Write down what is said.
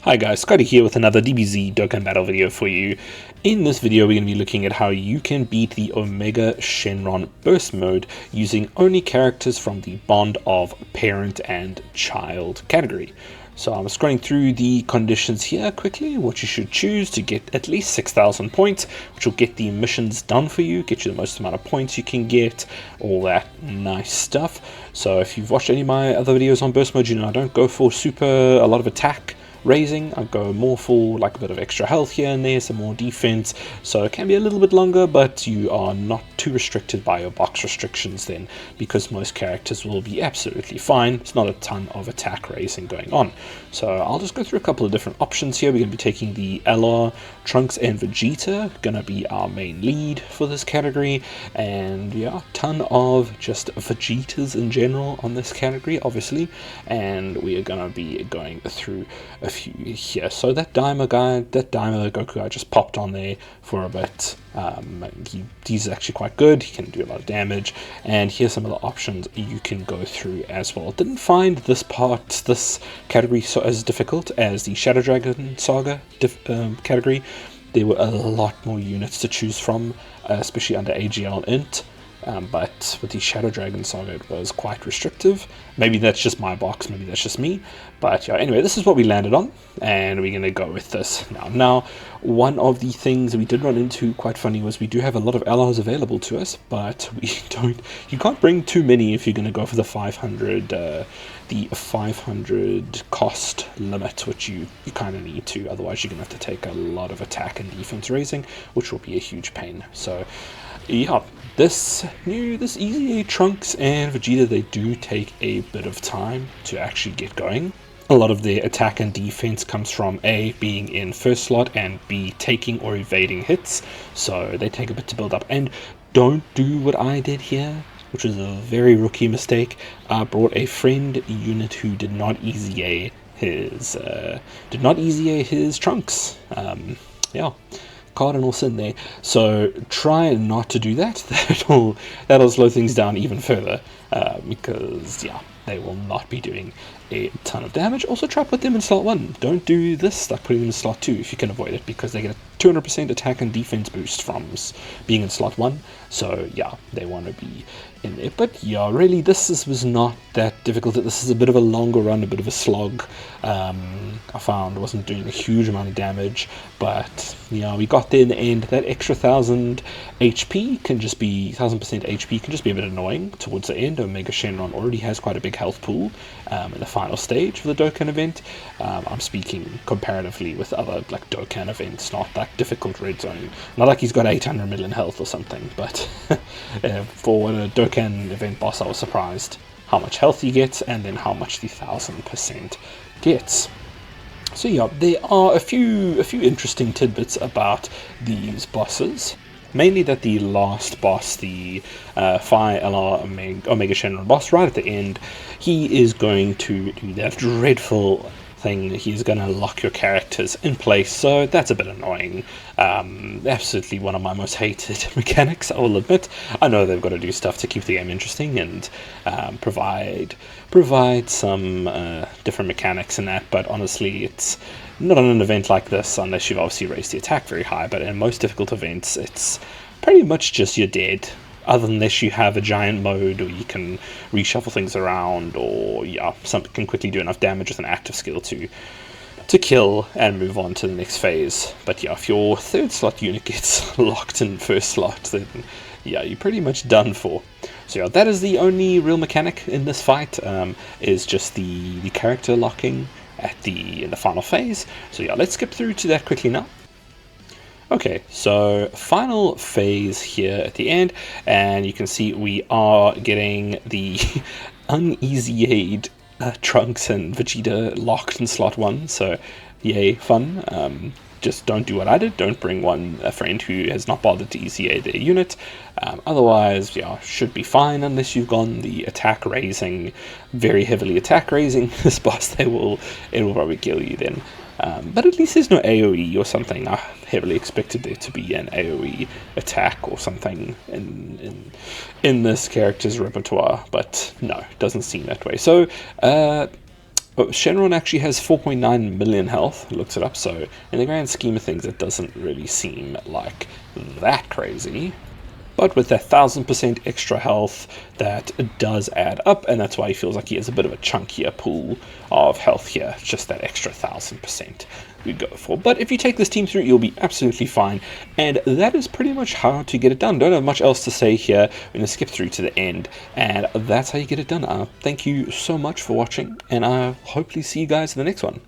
Hi guys, Scotty here with another DBZ Dokkan battle video for you. In this video we're going to be looking at how you can beat the Omega Shenron burst mode using only characters from the Bond of Parent and Child category. So I'm scrolling through the conditions here quickly, what you should choose to get at least 6,000 points, which will get the missions done for you, get you the most amount of points you can get, all that nice stuff. So if you've watched any of my other videos on burst mode, you know I don't go for a lot of attack raising. I go more for like a bit of extra health here and there, some more defense, so it can be a little bit longer, but you are not too restricted by your box restrictions then, because most characters will be absolutely fine. It's not a ton of attack raising going on. So I'll just go through a couple of different options here. We're going to be taking the LR, Trunks and Vegeta, gonna be our main lead for this category, and yeah, ton of just Vegetas in general on this category obviously, and we are gonna be going through a few here. So that Daima Goku guy just popped on there for a bit. He's actually quite good, he can do a lot of damage, and here's some of the options you can go through as well. Didn't find this category so as difficult as the Shadow Dragon Saga category. There were a lot more units to choose from, especially under AGL Int. But with the Shadow Dragon Saga it was quite restrictive. Maybe that's just my box, maybe that's just me. But yeah, anyway, this is what we landed on, and we're going to go with this now. Now, one of the things we did run into, quite funny, was we do have a lot of allies available to us, but you can't bring too many if you're going to go for the 500 cost limit, which you kind of need to, otherwise you're going to have to take a lot of attack and defense raising, which will be a huge pain. So yeah, this easy Trunks and Vegeta, they do take a bit of time to actually get going. A lot of their attack and defense comes from A, being in first slot, and B, taking or evading hits, so they take a bit to build up. And don't do what I did here, which was a very rookie mistake. I brought a friend unit who did not easy A his Trunks. Yeah, cardinal sin there. So try not to do that. That'll slow things down even further, because yeah, they will not be doing a ton of damage. Also try to put them in slot 1. Don't do this like putting them in slot 2 if you can avoid it, because they get a 200% attack and defense boost from being in slot 1. So yeah, they want to be in there. But yeah, really this was not that difficult. This is a bit of a longer run, a bit of a slog. I found wasn't doing a huge amount of damage, but yeah, we got there in the end. That extra 1,000 HP can just be 1,000% HP can just be a bit annoying towards the end. Omega Shenron already has quite a big health pool in the final stage of the Dokkan event. I'm speaking comparatively with other like Dokkan events, not that difficult red zone. Not like he's got 800 million health or something, but for a Dokkan event boss, I was surprised how much health he gets, and then how much the 1,000% gets. So yeah, there are a few interesting tidbits about these bosses. Mainly that the last boss, the Phi LR Omega Shenron boss, right at the end, he is going to do that dreadful thing. He's going to lock your characters in place, so that's a bit annoying. Absolutely one of my most hated mechanics, I will admit. I know they've got to do stuff to keep the game interesting and provide some different mechanics in that, but honestly it's not on an event like this unless you've obviously raised the attack very high. But in most difficult events it's pretty much just you're dead, unless you have a giant mode, or you can reshuffle things around, or yeah, something can quickly do enough damage with an active skill to kill and move on to the next phase. But yeah, if your third slot unit gets locked in first slot, then yeah, you're pretty much done for. So yeah, that is the only real mechanic in this fight, is just the character locking in the final phase. So yeah, let's skip through to that quickly now. Okay, so final phase here at the end, and you can see we are getting the uneasy-aid Trunks and Vegeta locked in slot 1, so yay, fun. Just don't do what I did, don't bring a friend who has not bothered to easy-aid their unit. Otherwise, yeah, should be fine, unless you've gone the attack raising, very heavily attack raising this boss. It will probably kill you then. But at least there's no AoE or something. I heavily expected there to be an AoE attack or something in this character's repertoire, but no, it doesn't seem that way. So Oh, Shenron actually has 4.9 million health. Looked it up, so in the grand scheme of things, it doesn't really seem like that crazy. But with that 1000% extra health, that does add up, and that's why he feels like he has a bit of a chunkier pool of health here. Just that extra 1000% we go for. But if you take this team through, you'll be absolutely fine. And that is pretty much how to get it done. Don't have much else to say here. We're going to skip through to the end, and that's how you get it done. Thank you so much for watching, and I'll hopefully see you guys in the next one.